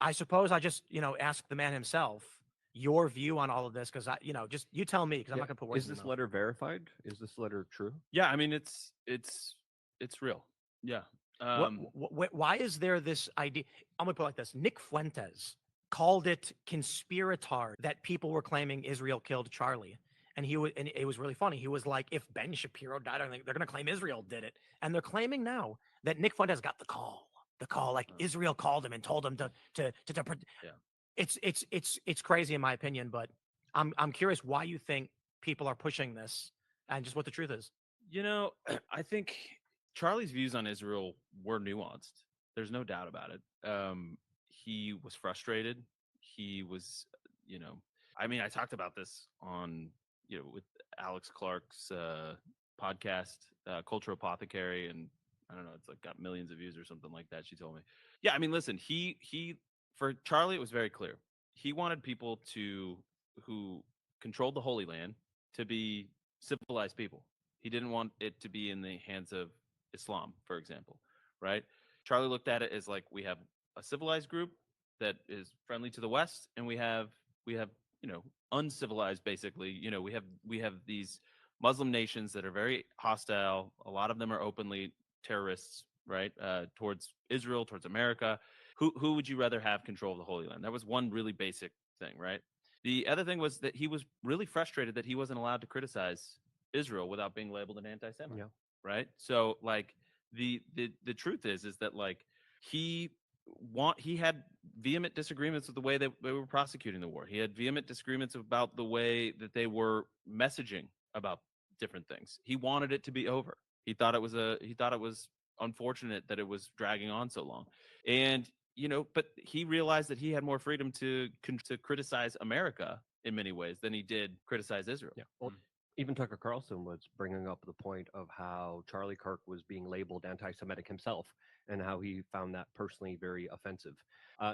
I suppose I just, ask the man himself your view on all of this because just you tell me because I'm Yeah. not gonna put words Is in your this mouth. letter verified? Is this letter true? Yeah, I mean it's real. Yeah. Why is there this idea? I'm gonna put it like this: Nick Fuentes called it conspirator that people were claiming Israel killed Charlie, and it was really funny. He was like, if Ben Shapiro died, they're gonna claim Israel did it, and they're claiming now that Nick Fuentes got the call. The call, like Israel called him and told him to Yeah. it's crazy in my opinion, but I'm curious why you think people are pushing this and just what the truth is. You know, I think Charlie's views on Israel were nuanced. There's no doubt about it. He was frustrated. He was, you know, I mean, I talked about this on, with Alex Clark's podcast, Cultural Apothecary, and I don't know, it's like got millions of views or something like that. She told me. Yeah, I mean, listen, he for Charlie, it was very clear. He wanted people who controlled the Holy Land to be civilized people. He didn't want it to be in the hands of Islam, for example, right? Charlie looked at it as like we have a civilized group that is friendly to the West, and we have uncivilized, basically. We have these Muslim nations that are very hostile. A lot of them are openly terrorists, right? Towards Israel, towards America. Who would you rather have control of the Holy Land? That was one really basic thing, right? The other thing was that he was really frustrated that he wasn't allowed to criticize Israel without being labeled an anti-Semite, Yeah. right? So like the truth is that like he he had vehement disagreements with the way that they were prosecuting the war. He had vehement disagreements about the way that they were messaging about different things. He wanted it to be over. He thought it was unfortunate that it was dragging on so long. And but he realized that he had more freedom to criticize America in many ways than he did criticize Israel. Yeah. Well, even Tucker Carlson was bringing up the point of how Charlie Kirk was being labeled anti-Semitic himself, and how he found that personally very offensive.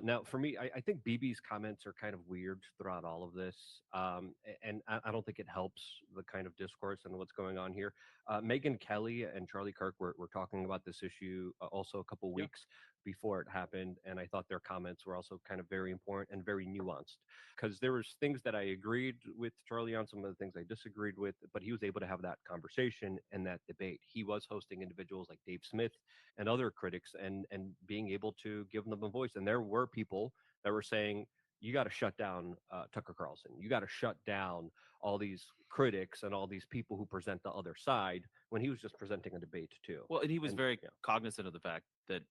Now, for me, I think BB's comments are kind of weird throughout all of this, and I don't think it helps the kind of discourse and what's going on here. Megyn Kelly and Charlie Kirk were talking about this issue also a couple Yeah. weeks before it happened, and I thought their comments were also kind of very important and very nuanced, because there was things that I agreed with Charlie on, some of the things I disagreed with, but he was able to have that conversation and that debate. He was hosting individuals like Dave Smith and other critics, and being able to give them a voice. And there were people that were saying, you got to shut down Tucker Carlson. You got to shut down all these critics and all these people who present the other side, when he was just presenting a debate too. Well, and he was And very yeah, cognizant of the fact that,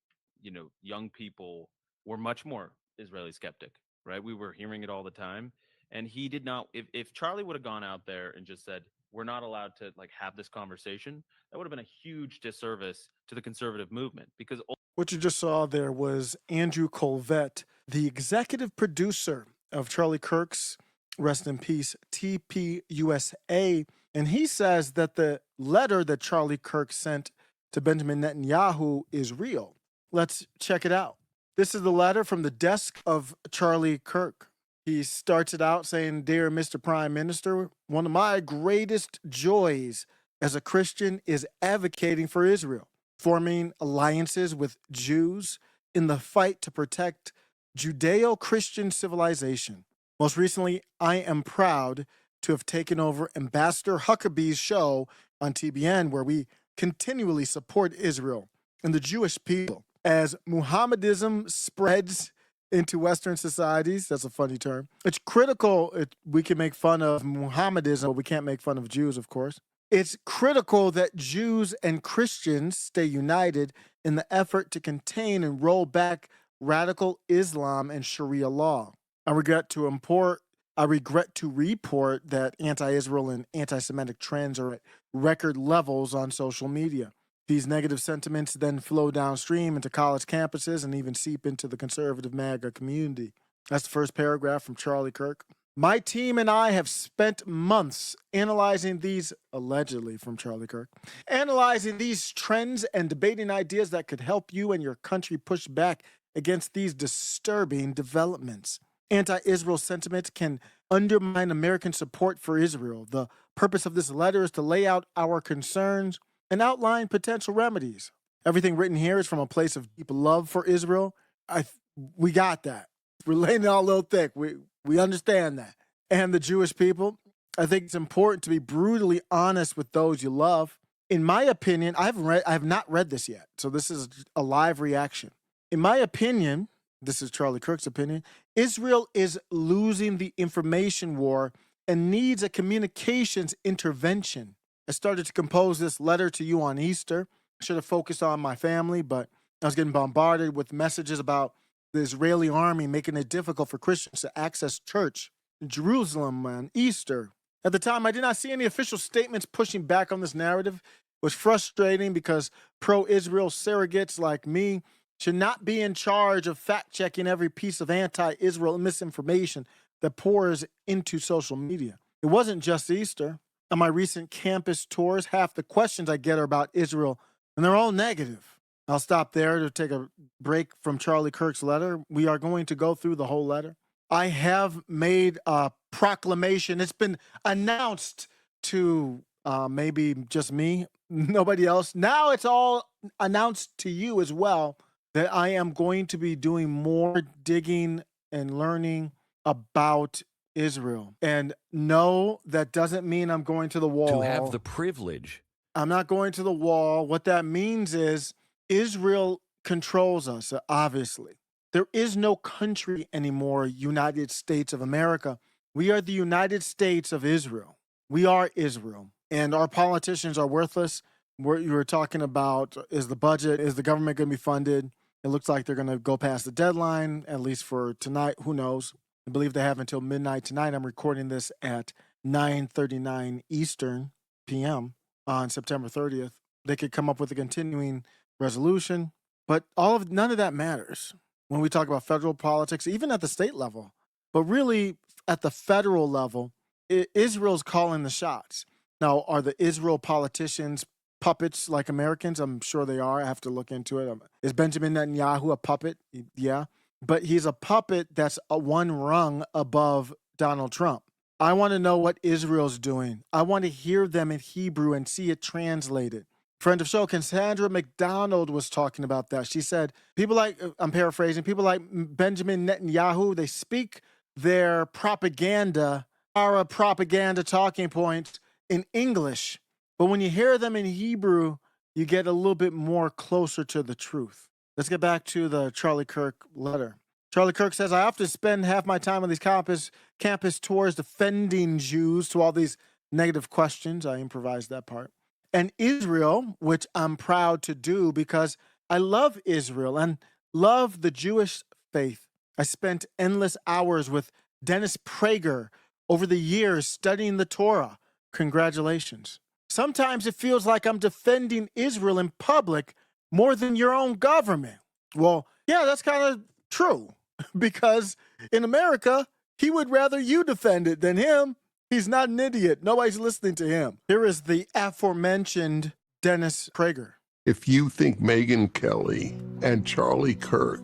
young people were much more Israeli skeptic, right? We were hearing it all the time. And he did not, if Charlie would have gone out there and just said, we're not allowed to like have this conversation, that would have been a huge disservice to the conservative movement, because What you just saw there was Andrew Colvett, the executive producer of Charlie Kirk's, rest in peace, TPUSA. And he says that the letter that Charlie Kirk sent to Benjamin Netanyahu is real. Let's check it out. This is the letter from the desk of Charlie Kirk. He starts it out saying, "Dear Mr. Prime Minister, one of my greatest joys as a Christian is advocating for Israel, forming alliances with Jews in the fight to protect Judeo-Christian civilization. Most recently, I am proud to have taken over Ambassador Huckabee's show on TBN, where we continually support Israel and the Jewish people. As Muhammadism spreads into Western societies, that's a funny term, it's critical. We can make fun of Muhammadism, but we can't make fun of Jews, of course. It's critical that Jews and Christians stay united in the effort to contain and roll back radical Islam and Sharia law. I regret to report that anti-Israel and anti-Semitic trends are at record levels on social media. These negative sentiments then flow downstream into college campuses and even seep into the conservative MAGA community." That's the first paragraph from Charlie Kirk. "My team and I have spent months analyzing these," allegedly from Charlie Kirk, "analyzing these trends and debating ideas that could help you and your country push back against these disturbing developments. Anti-Israel sentiment can undermine American support for Israel. The purpose of this letter is to lay out our concerns and outline potential remedies." Everything written here is from a place of deep love for Israel. We got that. we're laying it all a little thick. We understand that. And the Jewish people, I think it's important to be brutally honest with those you love. In my opinion, I have not read this yet, so this is a live reaction. In my opinion, this is Charlie Kirk's opinion, Israel is losing the information war and needs a communications intervention. I started to compose this letter to you on Easter. I should have focused on my family, but I was getting bombarded with messages about the Israeli army making it difficult for Christians to access church in Jerusalem on Easter. At the time, I did not see any official statements pushing back on this narrative. It was frustrating because pro-Israel surrogates like me should not be in charge of fact-checking every piece of anti-Israel misinformation that pours into social media. It wasn't just Easter. On my recent campus tours, half the questions I get are about Israel, and they're all negative. I'll stop there to take a break from Charlie Kirk's letter. We are going to go through the whole letter. I have made a proclamation. It's been announced to maybe just me, nobody else. Now it's all announced to you as well that I am going to be doing more digging and learning about Israel. And no, that doesn't mean I'm going to the wall. To have the privilege. I'm not going to the wall. What that means is Israel controls us, obviously. There is no country anymore, United States of America. We are the United States of Israel. We are Israel. And our politicians are worthless. What you were talking about is the budget. Is the government going to be funded? It looks like they're going to go past the deadline, at least for tonight. Who knows? I believe they have until midnight tonight. I'm recording this at 9:39 Eastern p.m. on September 30th. They could come up with a continuing resolution, but none of that matters when we talk about federal politics, even at the state level. But really, at the federal level, Israel's calling the shots. Now, are the Israel politicians puppets like Americans? I'm sure they are. I have to look into it. Is Benjamin Netanyahu a puppet? Yeah. But he's a puppet that's one rung above Donald Trump. I want to know what Israel's doing. I want to hear them in Hebrew and see it translated. Friend of show, Cassandra McDonald was talking about that. She said, people like, I'm paraphrasing, people like Benjamin Netanyahu, they speak their propaganda, our propaganda talking points in English. But when you hear them in Hebrew, you get a little bit more closer to the truth. Let's get back to the Charlie Kirk letter. Charlie Kirk says, I often spend half my time on these campus tours defending Jews to all these negative questions. I improvised that part. And Israel, which I'm proud to do because I love Israel and love the Jewish faith. I spent endless hours with Dennis Prager over the years studying the Torah. Congratulations. Sometimes it feels like I'm defending Israel in public more than your own government. Well, yeah, that's kind of true because in America, he would rather you defend it than him. He's not an idiot. Nobody's listening to him. Here is the aforementioned Dennis Prager. If you think Megyn Kelly and Charlie Kirk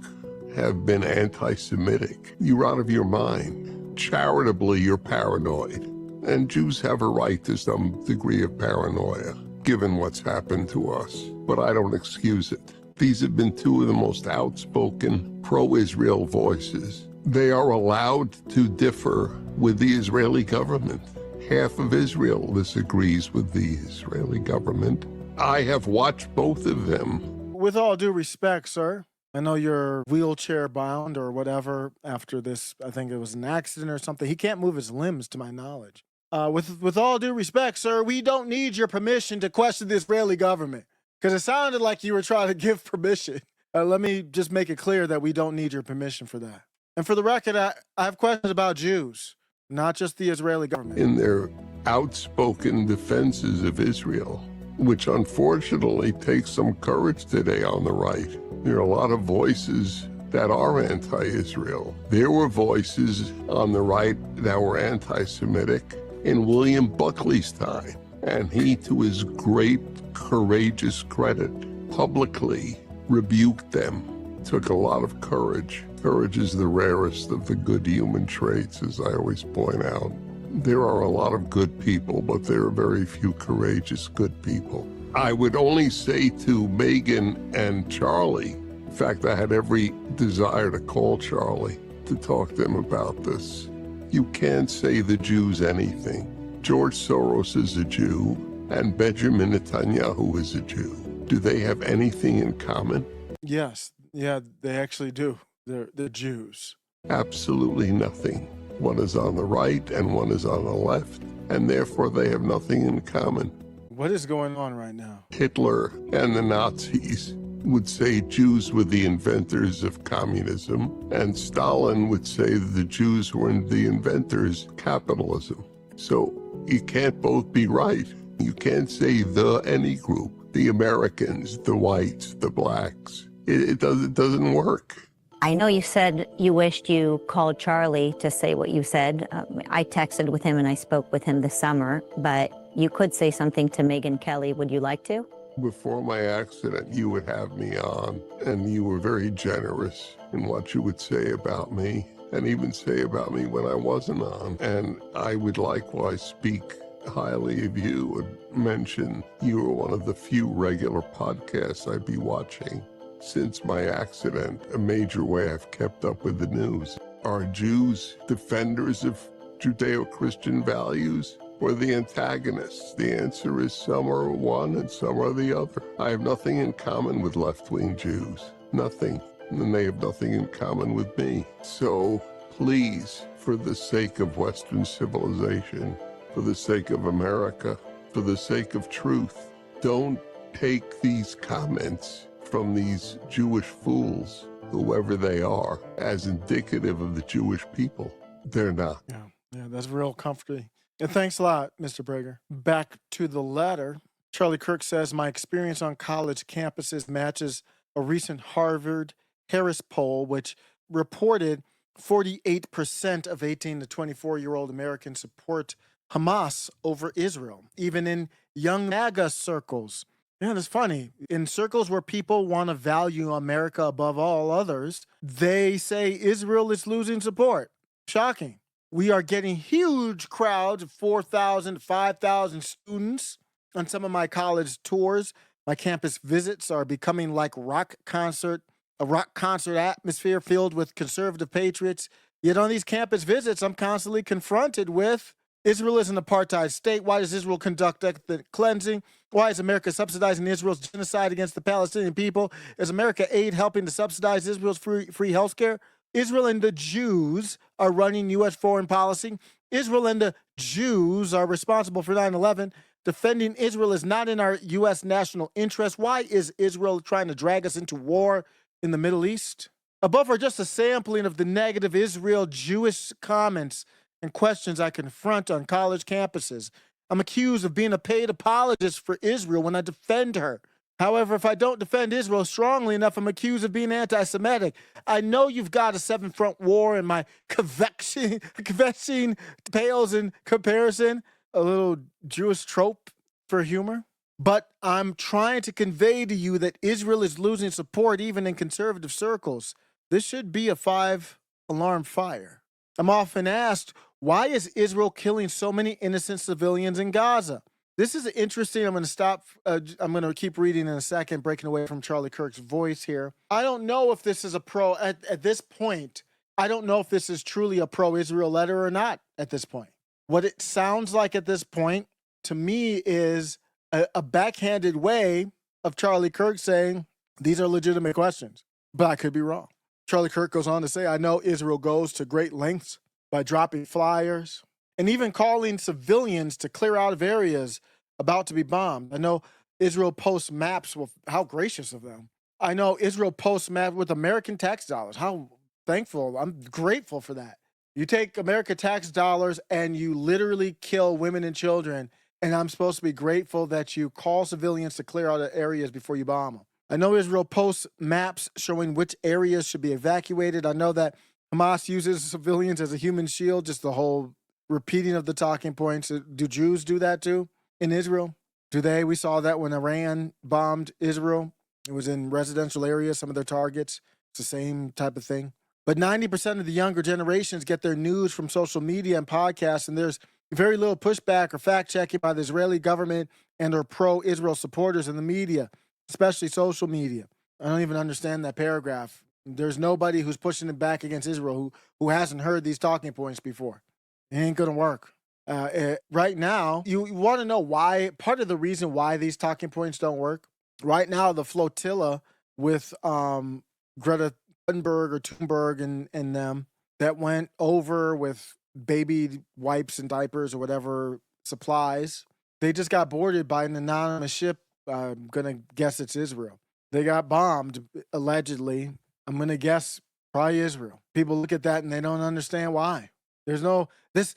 have been anti-Semitic, you're out of your mind. Charitably, you're paranoid. And Jews have a right to some degree of paranoia, given what's happened to us. But I don't excuse it. These have been two of the most outspoken pro-Israel voices. They are allowed to differ with the Israeli government. Half of Israel disagrees with the Israeli government. I have watched both of them. With all due respect, sir, I know you're wheelchair bound or whatever after this. I think it was an accident or something. He can't move his limbs, to my knowledge. With all due respect, sir, we don't need your permission to question the Israeli government because it sounded like you were trying to give permission. Let me just make it clear that we don't need your permission for that. And for the record, I have questions about Jews, not just the Israeli government. In their outspoken defenses of Israel, which unfortunately takes some courage today on the right. There are a lot of voices that are anti-Israel. There were voices on the right that were anti-Semitic in William Buckley's time. And he, to his great courageous credit, publicly rebuked them. Took a lot of courage. Courage is the rarest of the good human traits, as I always point out. There are a lot of good people, but there are very few courageous good people. I would only say to Megyn and Charlie, in fact, I had every desire to call Charlie, to talk to them about this. You can't say the Jews anything. George Soros is a Jew, and Benjamin Netanyahu is a Jew. Do they have anything in common? Yes. Yeah, they actually do. They're Jews. Absolutely nothing. One is on the right and one is on the left, and therefore they have nothing in common. What is going on right now? Hitler and the Nazis would say Jews were the inventors of communism, and Stalin would say that the Jews were the inventors of capitalism. So you can't both be right. You can't say any group, the Americans, the whites, the blacks. It doesn't work. I know you said you wished you called Charlie to say what you said. I texted with him and I spoke with him this summer, but you could say something to Megyn Kelly. Would you like to? Before my accident, you would have me on, and you were very generous in what you would say about me, and even say about me when I wasn't on. And I would likewise speak highly of you and mention you were one of the few regular podcasts I'd be watching. Since my accident, a major way I've kept up with the news. Are Jews defenders of Judeo-Christian values or the antagonists? The answer is some are one and some are the other. I have nothing in common with left-wing Jews. Nothing. And they have nothing in common with me. So please, for the sake of Western civilization, for the sake of America, for the sake of truth, don't take these comments from these Jewish fools, whoever they are, as indicative of the Jewish people. They're not. Yeah, that's real comforting. And thanks a lot, Mr. Prager. Back to the letter. Charlie Kirk says, my experience on college campuses matches a recent Harvard-Harris poll, which reported 48% of 18 to 24-year-old Americans support Hamas over Israel, even in young MAGA circles. Yeah, that's funny. In circles where people want to value America above all others, they say Israel is losing support. Shocking. We are getting huge crowds of 4,000 to 5,000 students on some of my college tours. My campus visits are becoming like a rock concert atmosphere filled with conservative patriots. Yet on these campus visits, I'm constantly confronted with Israel is an apartheid state. Why does Israel conduct ethnic cleansing? Why is America subsidizing Israel's genocide against the Palestinian people? Is America aid helping to subsidize Israel's free health care? Israel and the Jews are running U.S. foreign policy. Israel and the Jews are responsible for 9/11. Defending Israel is not in our U.S. national interest. Why is Israel trying to drag us into war in the Middle East? Above are just a sampling of the negative Israel-Jewish comments and questions I confront on college campuses. I'm accused of being a paid apologist for Israel when I defend her. However, if I don't defend Israel strongly enough, I'm accused of being anti-Semitic. I know you've got a seven-front war, and my kvetching pales in comparison, a little Jewish trope for humor. But I'm trying to convey to you that Israel is losing support even in conservative circles. This should be a 5-alarm fire. I'm often asked, why is Israel killing so many innocent civilians in Gaza? This is interesting. I'm going to stop. I'm going to keep reading in a second, breaking away from Charlie Kirk's voice here. I don't know if this is a at this point. I don't know if this is truly a pro-Israel letter or not at this point. What it sounds like at this point to me is a backhanded way of Charlie Kirk saying these are legitimate questions, but I could be wrong. Charlie Kirk goes on to say, I know Israel goes to great lengths by dropping flyers and even calling civilians to clear out of areas about to be bombed. I know Israel posts maps with, how gracious of them. I know Israel posts maps with American tax dollars. How thankful. I'm grateful for that. You take American tax dollars and you literally kill women and children, and I'm supposed to be grateful that you call civilians to clear out of areas before you bomb them. I know Israel posts maps showing which areas should be evacuated. I know that Hamas uses civilians as a human shield, just the whole repeating of the talking points. Do Jews do that too in Israel? Do they? We saw that when Iran bombed Israel. It was in residential areas, some of their targets. It's the same type of thing. But 90% of the younger generations get their news from social media and podcasts, and there's very little pushback or fact-checking by the Israeli government and or pro-Israel supporters in the media, especially social media. I don't even understand that paragraph. There's nobody who's pushing it back against Israel who hasn't heard these talking points before. It ain't gonna work. Right now, you want to know why? Part of the reason why these talking points don't work. Right now, the flotilla with Greta Thunberg or Thunberg and them that went over with baby wipes and diapers or whatever supplies. They just got boarded by an anonymous ship. I'm gonna guess it's Israel. They got bombed allegedly. I'm gonna guess probably Israel. People look at that and they don't understand why. There's no this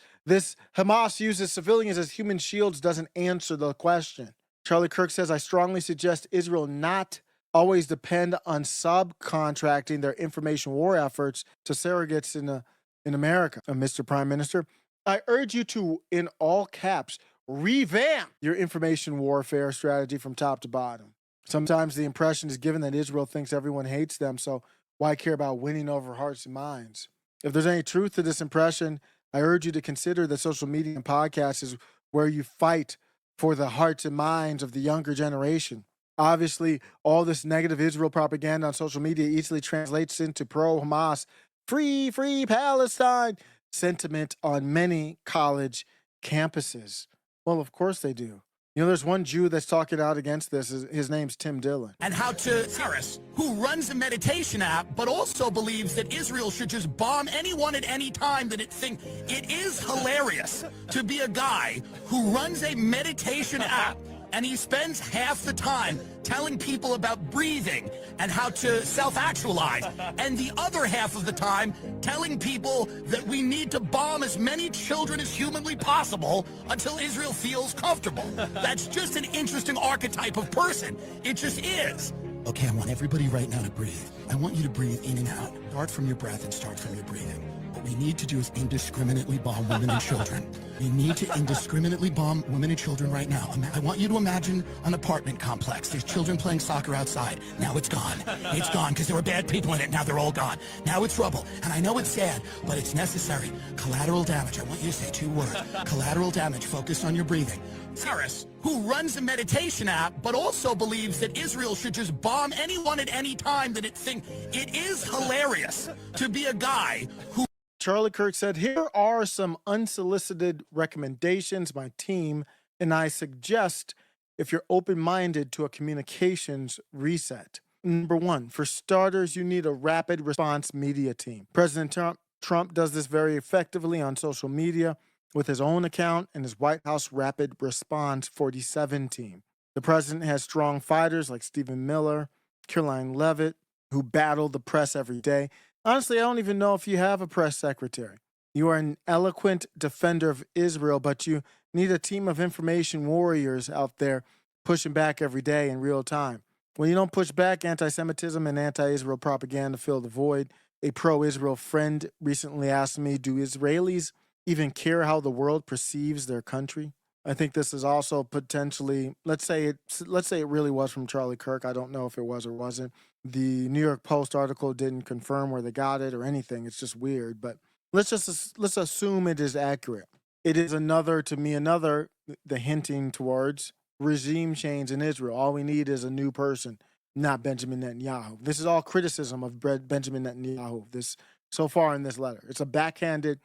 Hamas uses civilians as human shields doesn't answer the question. Charlie Kirk says, I strongly suggest Israel not always depend on subcontracting their information war efforts to surrogates in America. Mr. Prime Minister, I urge you to, in all caps, revamp your information warfare strategy from top to bottom. Sometimes the impression is given that Israel thinks everyone hates them, so why care about winning over hearts and minds? If there's any truth to this impression, I urge you to consider that social media and podcasts is where you fight for the hearts and minds of the younger generation. Obviously, all this negative Israel propaganda on social media easily translates into pro-Hamas, free Palestine sentiment on many college campuses. Well, of course they do. You know, there's one Jew that's talking out against this. His name's Tim Dillon. And how to Harris, who runs a meditation app, but also believes that Israel should just bomb anyone at any time that it thinks. It is hilarious to be a guy who runs a meditation app and he spends half the time telling people about breathing and how to self-actualize, and the other half of the time telling people that we need to bomb as many children as humanly possible until Israel feels comfortable. That's just an interesting archetype of person. It just is. Okay, I want everybody right now to breathe. I want you to breathe in and out. Start from your breath and start from your breathing. What we need to do is indiscriminately bomb women and children. We need to indiscriminately bomb women and children right now. I want you to imagine an apartment complex. There's children playing soccer outside. Now it's gone. It's gone because there were bad people in it. Now they're all gone. Now it's rubble. And I know it's sad, but it's necessary. Collateral damage. I want you to say 2 words. Collateral damage. Focus on your breathing. Harris, who runs a meditation app, but also believes that Israel should just bomb anyone at any time that it thinks. It is hilarious to be a guy who... Charlie Kirk said, here are some unsolicited recommendations my team and I suggest if you're open-minded to a communications reset. Number 1, for starters, you need a rapid response media team. President Trump does this very effectively on social media with his own account and his White House Rapid Response 47 team. The president has strong fighters like Stephen Miller, Caroline Leavitt, who battle the press every day. Honestly, I don't even know if you have a press secretary. You are an eloquent defender of Israel, but you need a team of information warriors out there pushing back every day in real time. When you don't push back, anti-Semitism and anti-Israel propaganda fill the void. A pro-Israel friend recently asked me, do Israelis even care how the world perceives their country? I think this is also potentially, let's say it really was from Charlie Kirk. I don't know if it was or wasn't. The New York Post article didn't confirm where they got it or anything. It's just weird, but let's assume it is accurate. It is another the hinting towards regime change in Israel. All we need is a new person, not Benjamin Netanyahu. This is all criticism of Benjamin Netanyahu. This so far in this letter, it's a backhanded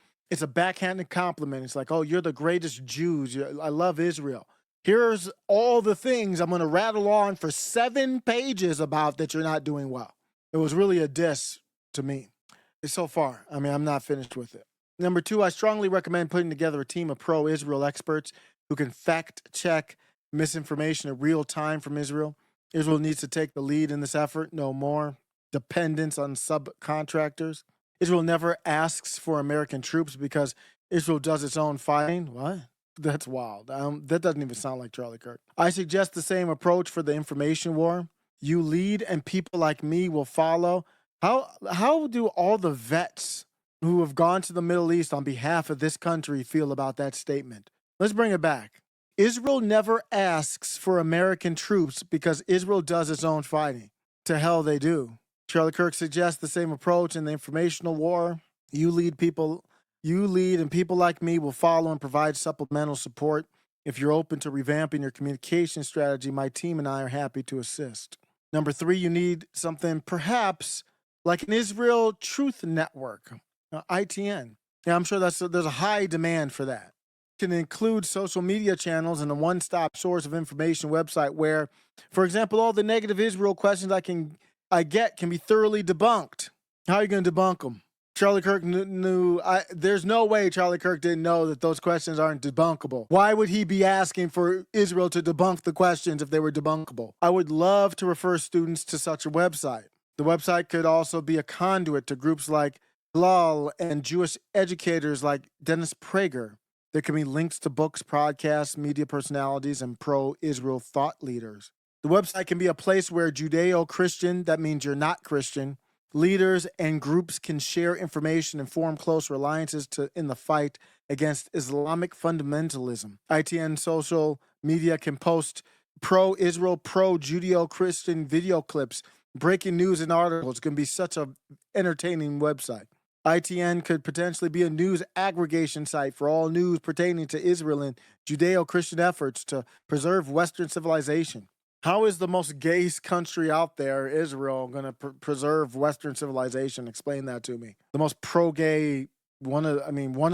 compliment. It's like, oh, you're the greatest Jews. I love Israel. Here's all the things I'm going to rattle on for 7 pages about that you're not doing well. It was really a diss to me. So far, I mean, I'm not finished with it. Number 2, I strongly recommend putting together a team of pro-Israel experts who can fact-check misinformation in real time from Israel. Israel needs to take the lead in this effort. No more dependence on subcontractors. Israel never asks for American troops because Israel does its own fighting. What? That's wild. That doesn't even sound like Charlie Kirk. I suggest the same approach for the information war. You lead and people like me will follow. How do all the vets who have gone to the Middle East on behalf of this country feel about that statement? Let's bring it back. Israel never asks for American troops because Israel does its own fighting. To hell they do. Charlie Kirk suggests the same approach in the informational war. You lead and people like me will follow and provide supplemental support. If you're open to revamping your communication strategy, my team and I are happy to assist. Number 3, you need something perhaps like an Israel Truth Network, ITN. Yeah, I'm sure there's a high demand for that. Can include social media channels and a one-stop source of information website where, for example, all the negative Israel questions I get can be thoroughly debunked. How are you going to debunk them? Charlie Kirk knew. There's no way Charlie Kirk didn't know that those questions aren't debunkable. Why would he be asking for Israel to debunk the questions if they were debunkable? I would love to refer students to such a website. The website could also be a conduit to groups like Lal and Jewish educators like Dennis Prager. There can be links to books, podcasts, media personalities, and pro-Israel thought leaders. The website can be a place where Judeo-Christian, that means you're not Christian, leaders and groups can share information and form close alliances in the fight against Islamic fundamentalism. ITN social media can post pro-Israel, pro-Judeo-Christian video clips, breaking news and articles. It can be such an entertaining website. ITN could potentially be a news aggregation site for all news pertaining to Israel and Judeo-Christian efforts to preserve Western civilization. How is the most gay country out there, Israel, going to preserve Western civilization? Explain that to me. The most pro-gay, one of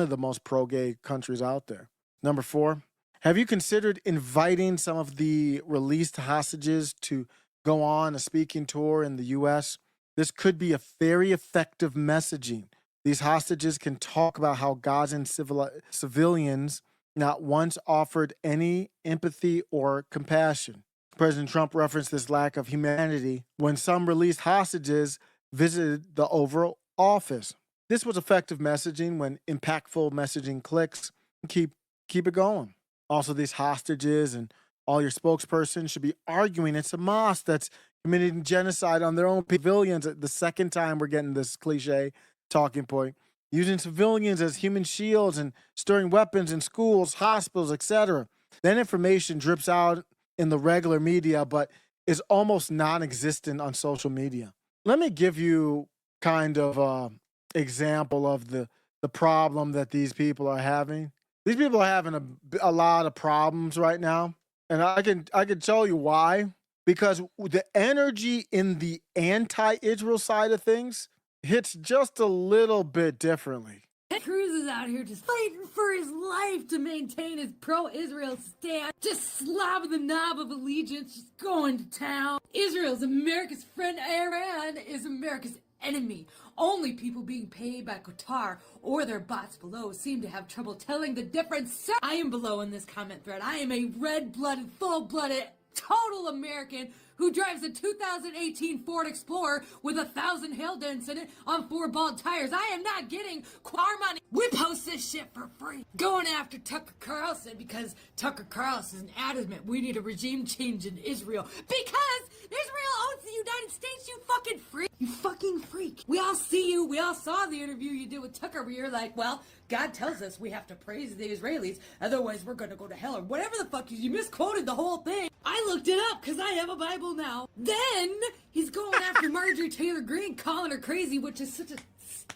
the most pro-gay countries out there. Number 4, have you considered inviting some of the released hostages to go on a speaking tour in the U.S.? This could be a very effective messaging. These hostages can talk about how Gazan civilians not once offered any empathy or compassion. President Trump referenced this lack of humanity when some released hostages visited the Oval Office. This was effective messaging when impactful messaging clicks. Keep it going. Also, these hostages and all your spokespersons should be arguing it's Hamas that's committing genocide on their own civilians. The second time we're getting this cliche talking point. Using civilians as human shields and storing weapons in schools, hospitals, etc. That information drips out in the regular media, but is almost non-existent on social media. Let me give you kind of an example of the problem that these people are having. These people are having a lot of problems right now, and I can tell you why. Because the energy in the anti-Israel side of things hits just a little bit differently. Cruz is out here just fighting for his life to maintain his pro-Israel stand, just slobbing the knob of allegiance, just going to town. Israel's America's friend, Iran is America's enemy. Only people being paid by Qatar or their bots below seem to have trouble telling the difference. I am below in this comment thread. I am a red-blooded, full-blooded, total American who drives a 2018 Ford Explorer with 1,000 hail dents in it on 4 bald tires. I am not getting car money. We post this shit for free. Going after Tucker Carlson because Tucker Carlson is adamant we need a regime change in Israel because Israel owns the United States, you fucking freak. You fucking freak. We all see you. We all saw the interview you did with Tucker where you're like, well, God tells us we have to praise the Israelis, otherwise we're going to go to hell, or whatever the fuck. You misquoted the whole thing. I looked it up because I have a Bible now. Then he's going after Marjorie Taylor Greene, calling her crazy, which is such a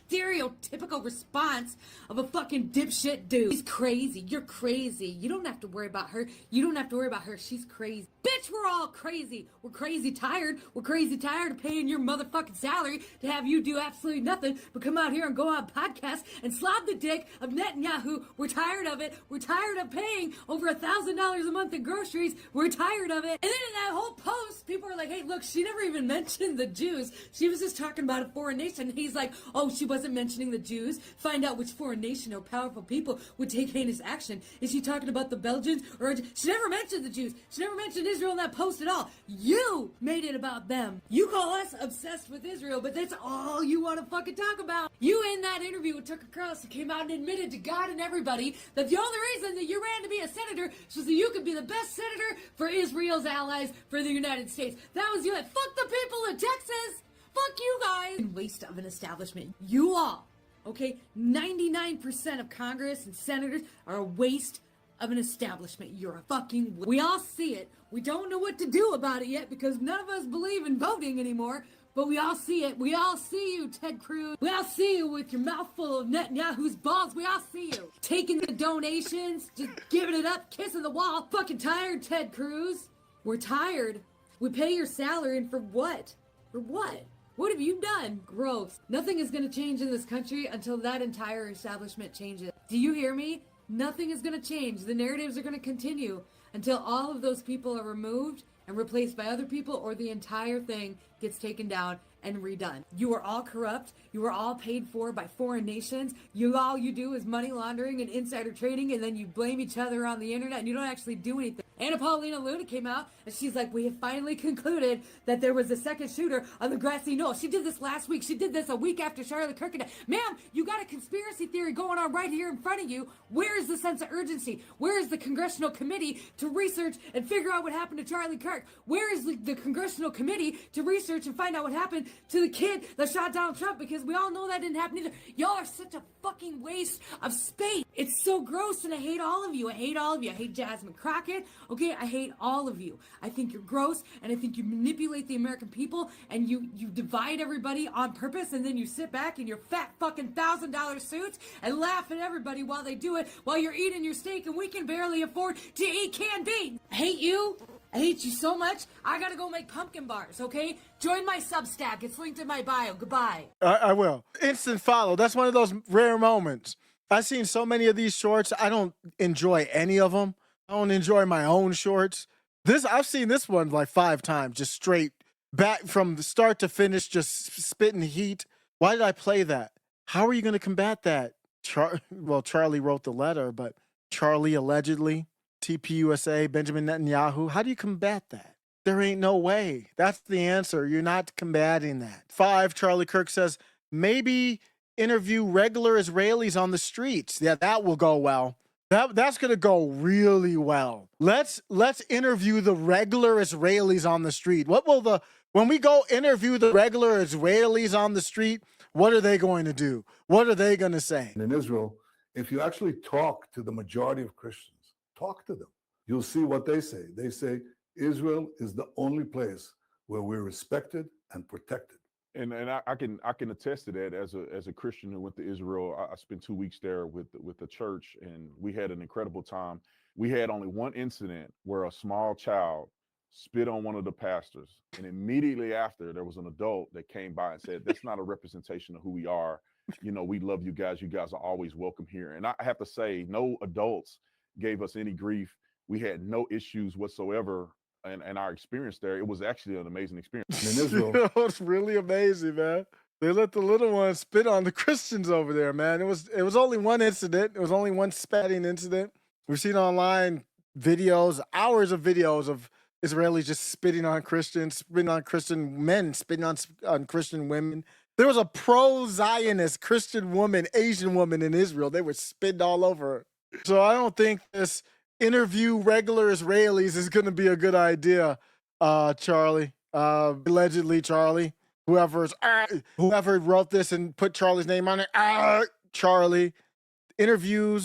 stereotypical response of a fucking dipshit dude. He's crazy. You're crazy. You don't have to worry about her. You don't have to worry about her. She's crazy. Bitch, we're all crazy. We're crazy tired. We're crazy tired of paying your motherfucking salary to have you do absolutely nothing but come out here and go on podcasts and slob the dick of Netanyahu. We're tired of it. We're tired of paying over $1,000 a month in groceries. We're tired of it. And then in that whole post, people are like, hey, look, she never even mentioned the Jews. She was just talking about a foreign nation. He's like, oh, she wasn't mentioning the Jews. Find out which foreign nation or powerful people would take heinous action. Is she talking about the Belgians? Or she never mentioned the Jews. She never mentioned Israel in that post at all. You made it about them. You call us obsessed with Israel, but that's all you want to fucking talk about. You in that interview with Tucker Carlson came out and admitted to God and everybody that the only reason that you ran to be a senator was so you could be the best senator for Israel's allies for the United States. That was you. Like, fuck the people of Texas. Fuck you guys. Waste of an establishment. You all, okay? 99% of Congress and senators are a waste of an establishment. You're a fucking... We all see it. We don't know what to do about it yet because none of us believe in voting anymore, but we all see it. We all see you, Ted Cruz. We all see you with your mouth full of Netanyahu's balls. We all see you. Taking the donations, just giving it up, kissing the wall. Fucking tired, Ted Cruz. We're tired. We pay your salary, and for what? For what? What have you done? Gross. Nothing is going to change in this country until that entire establishment changes. Do you hear me? Nothing is going to change. The narratives are going to continue until all of those people are removed and replaced by other people, or the entire thing gets taken down and redone. You are all corrupt. You are all paid for by foreign nations. All you do is money laundering and insider trading, and then you blame each other on the internet, and you don't actually do anything. Anna Paulina Luna came out, and she's like, we have finally concluded that there was a second shooter on the grassy knoll. She did this last week. She did this a week after Charlie Kirk. Ma'am, you got a conspiracy theory going on right here in front of you. Where is the sense of urgency? Where is the congressional committee to research and figure out what happened to Charlie Kirk? Where is the congressional committee to research and find out what happened to the kid that shot Donald Trump? Because we all know that didn't happen either. Y'all are such a fucking waste of space. It's so gross, and I hate all of you. I hate all of you. I hate Jasmine Crockett. Okay, I hate all of you. I think you're gross, and I think you manipulate the American people, and you divide everybody on purpose, and then you sit back in your fat fucking $1,000 suits and laugh at everybody while they do it, while you're eating your steak, and we can barely afford to eat canned beans. I hate you. I hate you so much. I gotta go make pumpkin bars, okay? Join my Substack. It's linked in my bio. Goodbye. I will. Instant follow. That's one of those rare moments. I've seen so many of these shorts. I don't enjoy any of them. I don't enjoy my own shorts. I've seen this one like 5 times, just straight back from the start to finish, just spitting heat. Why did I play that? How are you going to combat that? Charlie wrote the letter, but Charlie allegedly, TPUSA, Benjamin Netanyahu, how do you combat that? There ain't no way. That's the answer. You're not combating that. 5, Charlie Kirk says, maybe interview regular Israelis on the streets. Yeah, that will go well. That's going to go really well. Let's interview the regular Israelis on the street. When we go interview the regular Israelis on the street, what are they going to do? What are they going to say? In Israel, if you actually talk to the majority of Christians, talk to them, you'll see what they say. They say Israel is the only place where we're respected and protected. And I can attest to that as a Christian who went to Israel. I spent 2 weeks there with the church, and we had an incredible time. We had only one incident where a small child spit on one of the pastors, and immediately after, there was an adult that came by and said, "That's not a representation of who we are. You know, we love you guys. You guys are always welcome here." And I have to say, no adults gave us any grief. We had no issues whatsoever. And our experience there, it was actually an amazing experience. In Israel, It's really amazing, man. They let the little ones spit on the Christians over there, man. It was only one incident. It was only one spatting incident. We've seen online videos, hours of videos of Israelis just spitting on Christians, spitting on Christian men, spitting on Christian women. There was a pro-Zionist Christian woman, Asian woman in Israel. They were spitting all over her. So I don't think this interview regular Israelis is going to be a good idea, Charlie. Allegedly, Charlie. Whoever wrote this and put Charlie's name on it, Charlie. Interview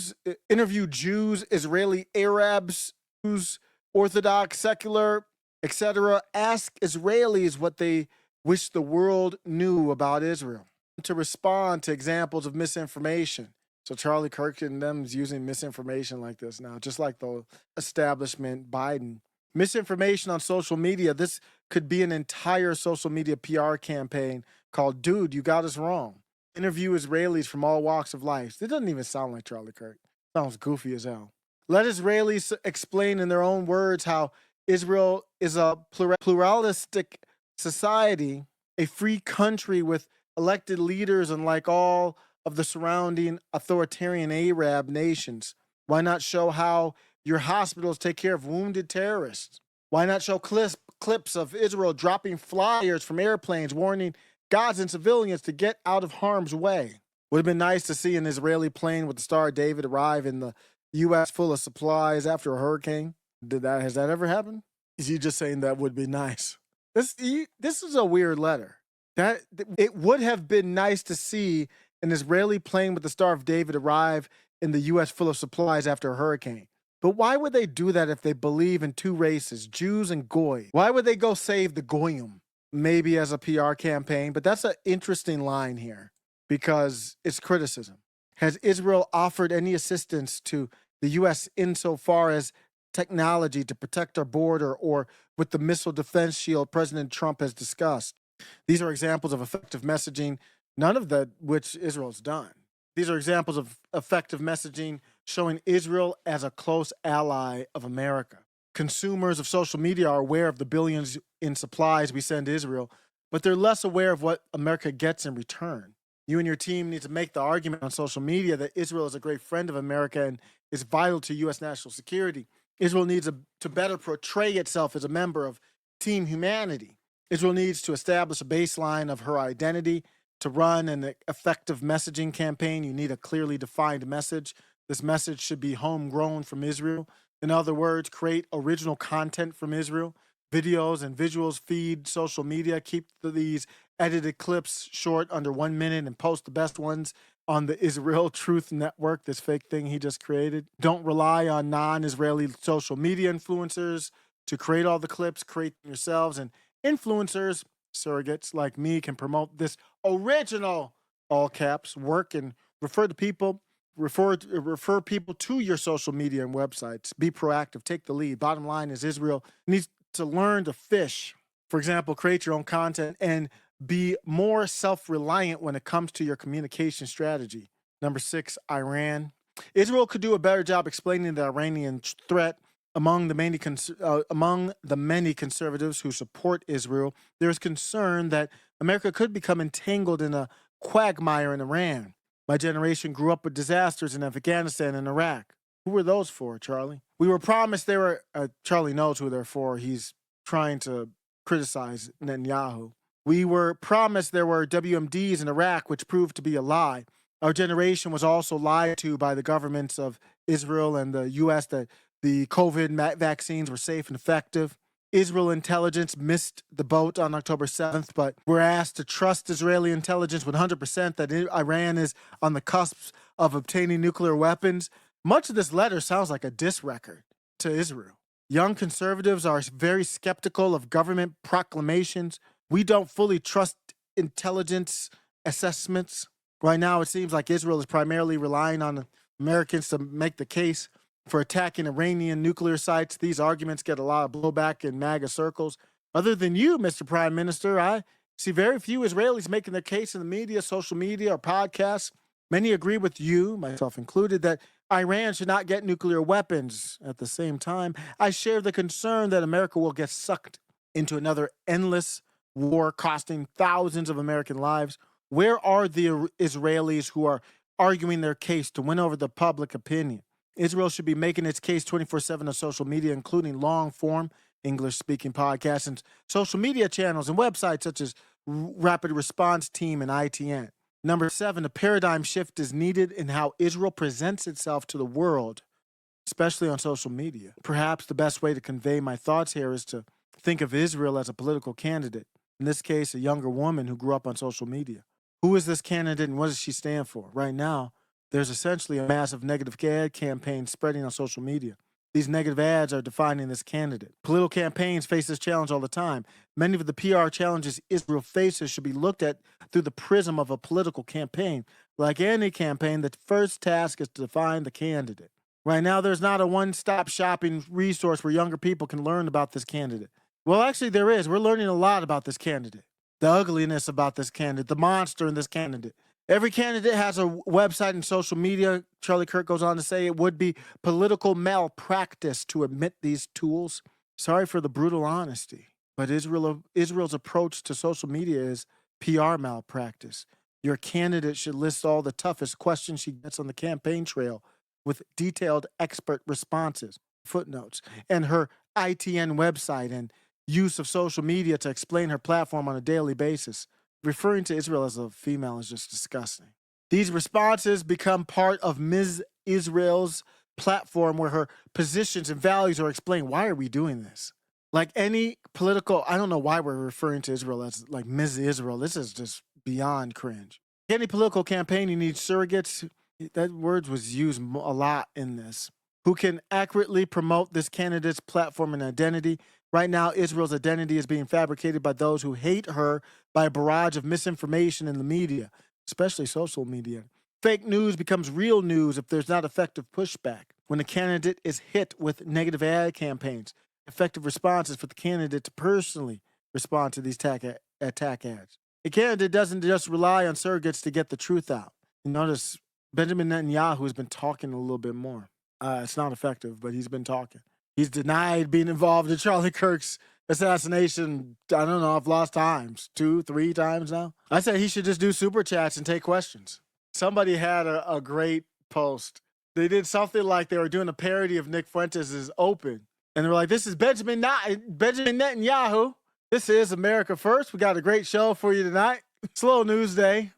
Jews, Israeli Arabs, Jews, Orthodox, secular, etc. Ask Israelis what they wish the world knew about Israel. To respond to examples of misinformation. So Charlie Kirk and them is using misinformation like this now, just like the establishment Biden. Misinformation on social media. This could be an entire social media PR campaign called "Dude, You Got Us Wrong." Interview Israelis from all walks of life. It doesn't even sound like Charlie Kirk. It sounds goofy as hell. Let Israelis explain in their own words how Israel is a pluralistic society, a free country with elected leaders, unlike all of the surrounding authoritarian Arab nations. Why not show how your hospitals take care of wounded terrorists? Why not show clips of Israel dropping flyers from airplanes warning Gazan civilians to get out of harm's way? Would have been nice to see an Israeli plane with the Star of David arrive in the U.S. full of supplies after a hurricane. Has that ever happened? Is he just saying that would be nice? This is a weird letter. That it would have been nice to see an Israeli plane with the Star of David arrive in the U.S. full of supplies after a hurricane. But why would they do that if they believe in 2 races, Jews and Goy? Why would they go save the Goyim? Maybe as a PR campaign, but that's an interesting line here because it's criticism. Has Israel offered any assistance to the U.S. insofar as technology to protect our border or with the missile defense shield President Trump has discussed? These are examples of effective messaging, none of that which Israel's done. These are examples of effective messaging showing Israel as a close ally of America. Consumers of social media are aware of the billions in supplies we send to Israel, but they're less aware of what America gets in return. You and your team need to make the argument on social media that Israel is a great friend of America and is vital to U.S. national security. Israel needs to better portray itself as a member of Team Humanity. Israel needs to establish a baseline of her identity. To run an effective messaging campaign, you need a clearly defined message. This message should be homegrown from Israel. In other words, create original content from Israel. Videos and visuals feed social media. Keep these edited clips short, under 1 minute, and post the best ones on the Israel Truth Network, this fake thing he just created. Don't rely on non-Israeli social media influencers to create all the clips. Create them yourselves. And influencers, surrogates like me, can promote this original, all caps, work and refer people to your social media and websites. Be proactive. Take the lead. Bottom line is Israel needs to learn to fish. For example, create your own content and be more self-reliant when it comes to your communication strategy. Number 6, Iran. Israel could do a better job explaining the Iranian threat. Among the many conservatives who support Israel, there is concern that America could become entangled in a quagmire in Iran. My generation grew up with disasters in Afghanistan and Iraq. Who were those for, Charlie? We were promised they were... Charlie knows who they're for. He's trying to criticize Netanyahu. We were promised there were WMDs in Iraq, which proved to be a lie. Our generation was also lied to by the governments of Israel and the U.S. that the COVID vaccines were safe and effective. Israel intelligence missed the boat on October 7th, but we're asked to trust Israeli intelligence 100% that Iran is on the cusp of obtaining nuclear weapons. Much of this letter sounds like a diss record to Israel. Young conservatives are very skeptical of government proclamations. We don't fully trust intelligence assessments. Right now, it seems like Israel is primarily relying on Americans to make the case for attacking Iranian nuclear sites. These arguments get a lot of blowback in MAGA circles. Other than you, Mr. Prime Minister, I see very few Israelis making their case in the media, social media, or podcasts. Many agree with you, myself included, that Iran should not get nuclear weapons. At the same time, I share the concern that America will get sucked into another endless war costing thousands of American lives. Where are the Israelis who are arguing their case to win over the public opinion? Israel should be making its case 24/7 on social media, including long-form English-speaking podcasts and social media channels and websites such as Rapid Response Team and ITN. Number 7, a paradigm shift is needed in how Israel presents itself to the world, especially on social media. Perhaps the best way to convey my thoughts here is to think of Israel as a political candidate, in this case, a younger woman who grew up on social media. Who is this candidate and what does she stand for? Right now, there's essentially a massive negative ad campaign spreading on social media. These negative ads are defining this candidate. Political campaigns face this challenge all the time. Many of the PR challenges Israel faces should be looked at through the prism of a political campaign. Like any campaign, the first task is to define the candidate. Right now, there's not a one-stop shopping resource where younger people can learn about this candidate. Well, actually, there is. We're learning a lot about this candidate. The ugliness about this candidate, the monster in this candidate. Every candidate has a website and social media. Charlie Kirk goes on to say it would be political malpractice to admit these tools. Sorry for the brutal honesty, but Israel's approach to social media is PR malpractice. Your candidate should list all the toughest questions she gets on the campaign trail with detailed expert responses, footnotes, and her ITN website and use of social media to explain her platform on a daily basis. Referring to Israel as a female is just disgusting. These responses become part of Ms. Israel's platform where her positions and values are explained. Why are we doing this? Like any political, I don't know why we're referring to Israel as like Ms. Israel. This is just beyond cringe. Any political campaign, you need surrogates. That word was used a lot in this. Who can accurately promote this candidate's platform and identity. Right now, Israel's identity is being fabricated by those who hate her by a barrage of misinformation in the media, especially social media. Fake news becomes real news if there's not effective pushback. When a candidate is hit with negative ad campaigns, effective responses for the candidate to personally respond to these attack ads. A candidate doesn't just rely on surrogates to get the truth out. You notice Benjamin Netanyahu has been talking a little bit more. It's not effective, but he's been talking. He's denied being involved in Charlie Kirk's assassination. I don't know, I've lost times, 2, 3 times now. I said he should just do super chats and take questions. Somebody had a great post. They did something like they were doing a parody of Nick Fuentes' Open. And they were like, this is Benjamin Netanyahu. This is America First. We got a great show for you tonight. Slow news day.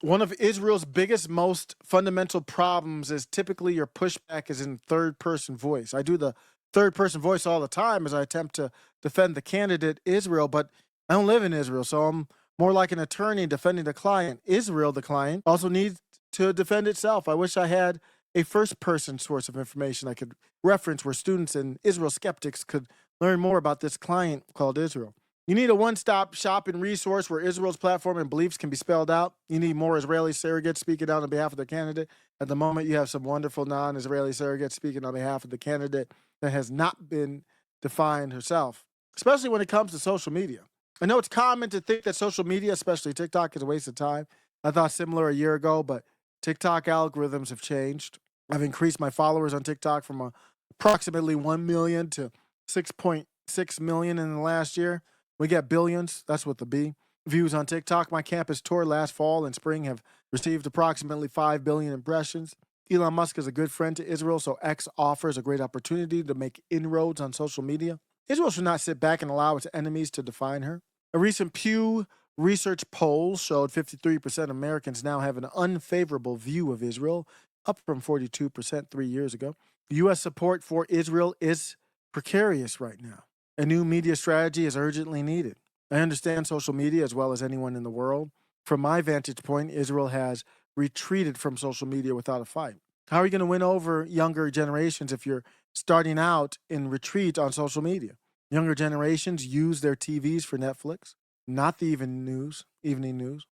One of Israel's biggest, most fundamental problems is typically your pushback is in third-person voice. I do the third-person voice all the time as I attempt to defend the candidate, Israel, but I don't live in Israel, so I'm more like an attorney defending the client. Israel, the client, also needs to defend itself. I wish I had a first-person source of information I could reference where students and Israel skeptics could learn more about this client called Israel. You need a one-stop shopping resource where Israel's platform and beliefs can be spelled out. You need more Israeli surrogates speaking out on behalf of the candidate. At the moment, you have some wonderful non-Israeli surrogates speaking on behalf of the candidate that has not been defined herself, especially when it comes to social media. I know it's common to think that social media, especially TikTok, is a waste of time. I thought similar a year ago, but TikTok algorithms have changed. I've increased my followers on TikTok from approximately 1 million to 6.6 million in the last year. We get billions, that's with the B, views on TikTok. My campus tour last fall and spring have received approximately 5 billion impressions. Elon Musk is a good friend to Israel, so X offers a great opportunity to make inroads on social media. Israel should not sit back and allow its enemies to define her. A recent Pew Research poll showed 53% of Americans now have an unfavorable view of Israel, up from 42% 3 years ago. U.S. support for Israel is precarious right now. A new media strategy is urgently needed. I understand social media as well as anyone in the world. From my vantage point, Israel has retreated from social media without a fight. How are you going to win over younger generations if you're starting out in retreat on social media? Younger generations use their TVs for Netflix, not the evening news.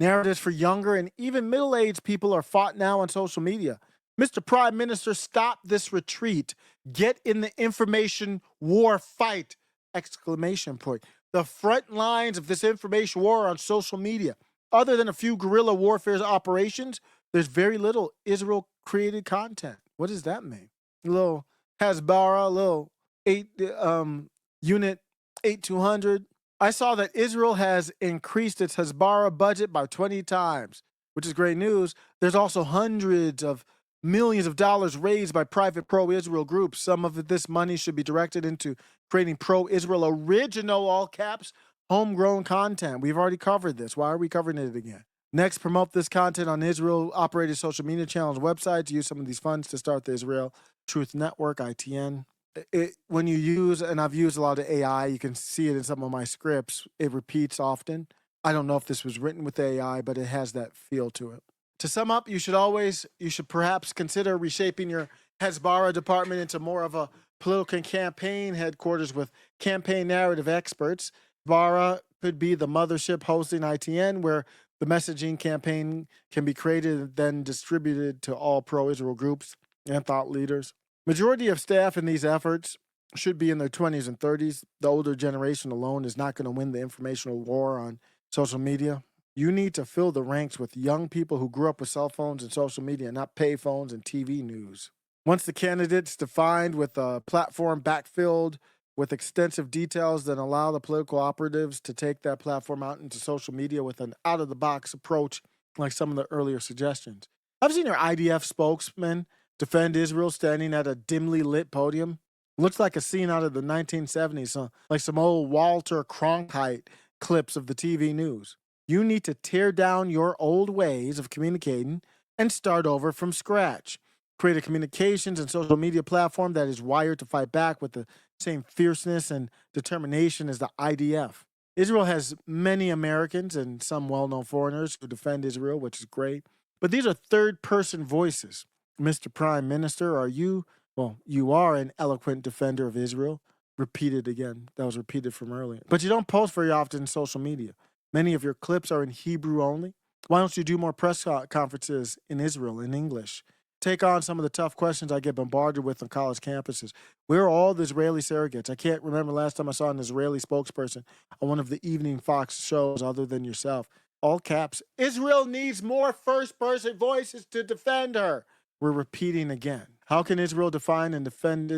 Narratives for younger and even middle-aged people are fought now on social media. Mr. Prime Minister, stop this retreat. Get in the information war fight! Exclamation point. The front lines of this information war are on social media. Other than a few guerrilla warfare operations, there's very little Israel-created content. What does that mean? A little Hasbara, a little Unit 8200. I saw that Israel has increased its Hasbara budget by 20 times, which is great news. There's also hundreds of millions of dollars raised by private pro-Israel groups. Some of this money should be directed into creating pro-Israel original, all caps, homegrown content. We've already covered this. Why are we covering it again? Next, promote this content on Israel-operated social media channels and websites. Use some of these funds to start the Israel Truth Network, ITN. When you use, and I've used a lot of AI, you can see it in some of my scripts, it repeats often. I don't know if this was written with AI, but it has that feel to it. To sum up, you should perhaps consider reshaping your Hasbara department into more of a political campaign headquarters with campaign narrative experts. Hasbara could be the mothership hosting ITN, where the messaging campaign can be created and then distributed to all pro-Israel groups and thought leaders. Majority of staff in these efforts should be in their 20s and 30s. The older generation alone is not going to win the informational war on social media. You need to fill the ranks with young people who grew up with cell phones and social media, not pay phones and TV news. Once the candidate's defined with a platform backfilled with extensive details, then allow the political operatives to take that platform out into social media with an out-of-the-box approach like some of the earlier suggestions. I've seen your IDF spokesman defend Israel standing at a dimly lit podium. Looks like a scene out of the 1970s, like some old Walter Cronkite clips of the TV news. You need to tear down your old ways of communicating and start over from scratch. Create a communications and social media platform that is wired to fight back with the same fierceness and determination as the IDF. Israel has many Americans and some well-known foreigners who defend Israel, which is great. But these are third-person voices. Mr. Prime Minister, you are an eloquent defender of Israel. Repeated again. That was repeated from earlier. But you don't post very often in social media. Many of your clips are in Hebrew only. Why don't you do more press conferences in Israel in English? take on some of the tough questions I get bombarded with on college campuses. We're all the Israeli surrogates. I can't remember last time I saw an Israeli spokesperson on one of the evening Fox shows other than yourself. All caps. Israel needs more first-person voices to defend her. We're repeating again. How can Israel defend and define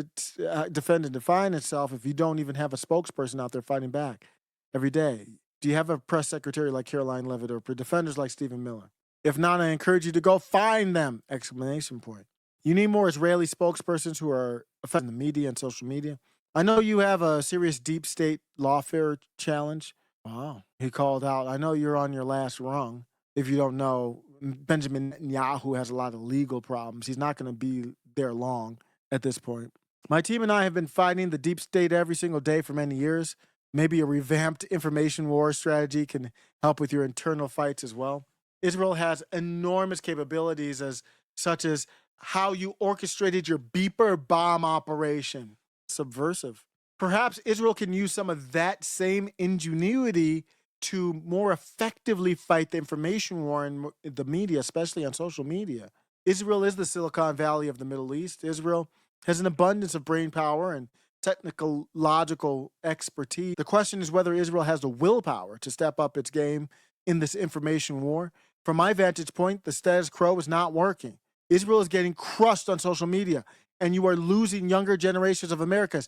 itself if you don't even have a spokesperson out there fighting back every day? Do you have a press secretary like Caroline Levitt or defenders like Stephen Miller? If not, I encourage you to go find them! Exclamation point. You need more Israeli spokespersons who are affecting the media and social media. I know you have a serious deep state lawfare challenge. Wow. He called out, I know you're on your last rung. If you don't know, Benjamin Netanyahu has a lot of legal problems. He's not going to be there long at this point. My team and I have been fighting the deep state every single day for many years. Maybe a revamped information war strategy can help with your internal fights as well. Israel has enormous capabilities such as how you orchestrated your beeper bomb operation. Subversive. Perhaps Israel can use some of that same ingenuity to more effectively fight the information war in the media, especially on social media. Israel is the Silicon Valley of the Middle East. Israel has an abundance of brain power and technological expertise. The question is whether Israel has the willpower to step up its game in this information war. From my vantage point, the status quo is not working. Israel is getting crushed on social media, and you are losing younger generations of Americans,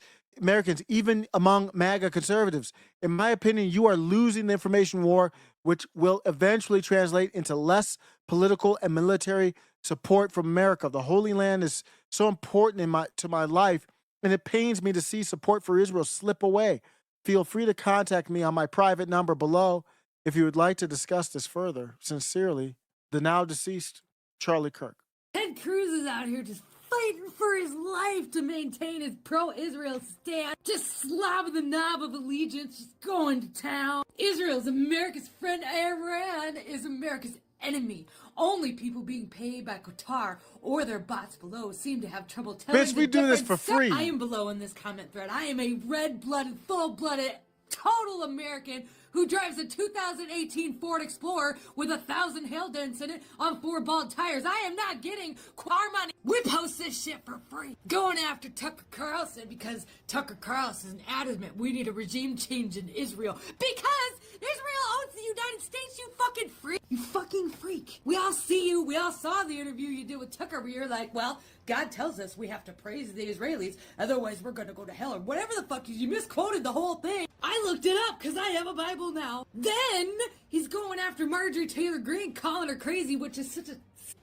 even among MAGA conservatives. In my opinion, you are losing the information war, which will eventually translate into less political and military support from America. The Holy Land is so important to my life, and it pains me to see support for Israel slip away. Feel free to contact me on my private number below if you would like to discuss this further. Sincerely, the now deceased Charlie Kirk. Ted Cruz is out here just fighting for his life to maintain his pro-Israel stand, just slobbing the knob of allegiance, just going to town. Israel's America's friend. Iran is America's enemy. Only people being paid by Qatar or their bots below seem to have trouble telling Bitch, we do this for free. I am below in this comment thread. I am a red-blooded, full-blooded, total American who drives a 2018 Ford Explorer with 1,000 hail dents in it on 4 bald tires. I am not getting car money. We post this shit for free. Going after Tucker Carlson because Tucker Carlson is adamant we need a regime change in Israel because Israel owns the United States, you fucking freak. You fucking freak. We all see you. We all saw the interview you did with Tucker where you're like, well, God tells us we have to praise the Israelis, otherwise we're going to go to hell, or whatever the fuck you misquoted the whole thing. I looked it up because I have a Bible now. Then he's going after Marjorie Taylor Greene, calling her crazy, which is such a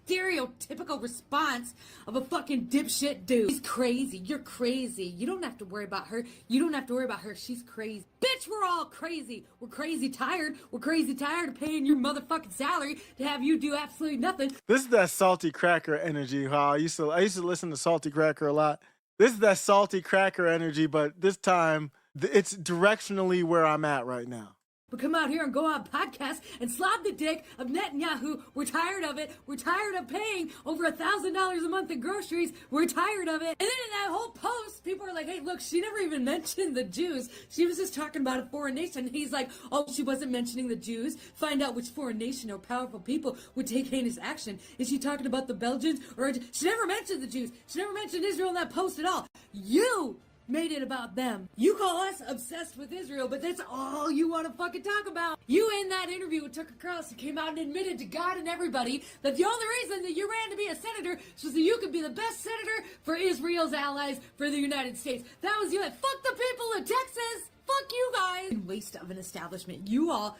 stereotypical response of a fucking dipshit dude. He's crazy. You're crazy. You don't have to worry about her. You don't have to worry about her. She's crazy. Bitch, we're all crazy. We're crazy tired. We're crazy tired of paying your motherfucking salary to have you do absolutely nothing. This is that salty cracker energy. How I used to listen to Salty Cracker a lot. This is that salty cracker energy, but this time it's directionally where I'm at right now. But come out here and go on podcasts and slob the dick of Netanyahu. We're tired of it. We're tired of paying over $1,000 a month in groceries. We're tired of it. And then in that whole post, people are like, hey, look, she never even mentioned the Jews. She was just talking about a foreign nation. And he's like, oh, she wasn't mentioning the Jews. Find out which foreign nation or powerful people would take heinous action. Is she talking about the Belgians? Or she never mentioned the Jews. She never mentioned Israel in that post at all. You made it about them. You call us obsessed with Israel, but that's all you want to fucking talk about. You in that interview with Tucker Carlson came out and admitted to God and everybody that the only reason that you ran to be a senator was so that you could be the best senator for Israel's allies for the United States. That was you. Fuck the people of Texas. Fuck you guys. Waste of an establishment. You all,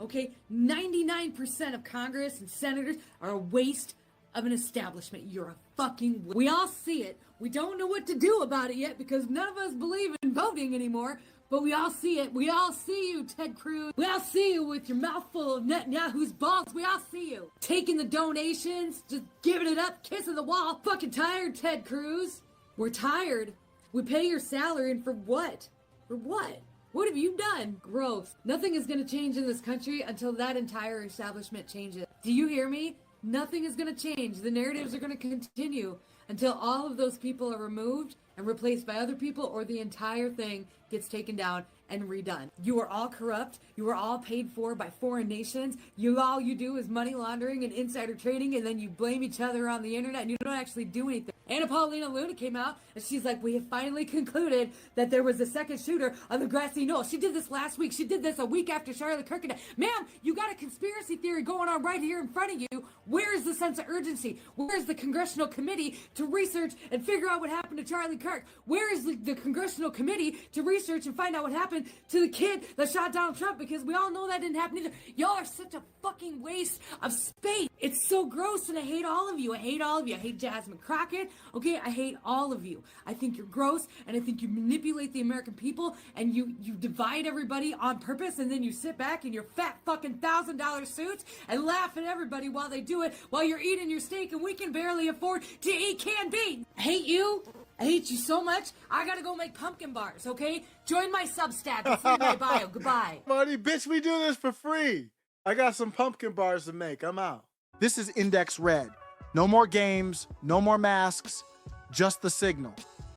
okay? 99% of Congress and senators are a waste of an establishment. You're a fucking... We all see it. We don't know what to do about it yet because none of us believe in voting anymore, but we all see it. We all see you, Ted Cruz. We all see you with your mouth full of Netanyahu's balls. We all see you. Taking the donations, just giving it up, kissing the wall. Fucking tired, Ted Cruz. We're tired. We pay your salary, and for what? For what? What have you done? Gross. Nothing is going to change in this country until that entire establishment changes. Do you hear me? Nothing is going to change. The narratives are going to continue until all of those people are removed and replaced by other people, or the entire thing gets taken down and redone. You are all corrupt. You are all paid for by foreign nations. All you do is money laundering and insider trading, and then you blame each other on the internet, and you don't actually do anything. Anna Paulina Luna came out, and she's like, we have finally concluded that there was a second shooter on the grassy knoll. She did this last week. She did this a week after Charlie Kirk. Ma'am, you got a conspiracy theory going on right here in front of you. Where is the sense of urgency? Where is the congressional committee to research and figure out what happened to Charlie Kirk? Where is the congressional committee to research and find out what happened to the kid that shot Donald Trump? Because we all know that didn't happen either. Y'all are such a fucking waste of space. It's so gross, and I hate all of you. I hate all of you. I hate Jasmine Crockett. Okay, I hate all of you. I think you're gross, and I think you manipulate the American people, and you divide everybody on purpose, and then you sit back in your fat fucking $1,000 suits and laugh at everybody while they do it, while you're eating your steak, and we can barely afford to eat canned beans. I hate you. I hate you so much. I gotta go make pumpkin bars, okay? Join my Substack. It's in my bio. Goodbye. Marty, bitch, we do this for free. I got some pumpkin bars to make. I'm out. This is Index Red. No more games, no more masks, just the signal.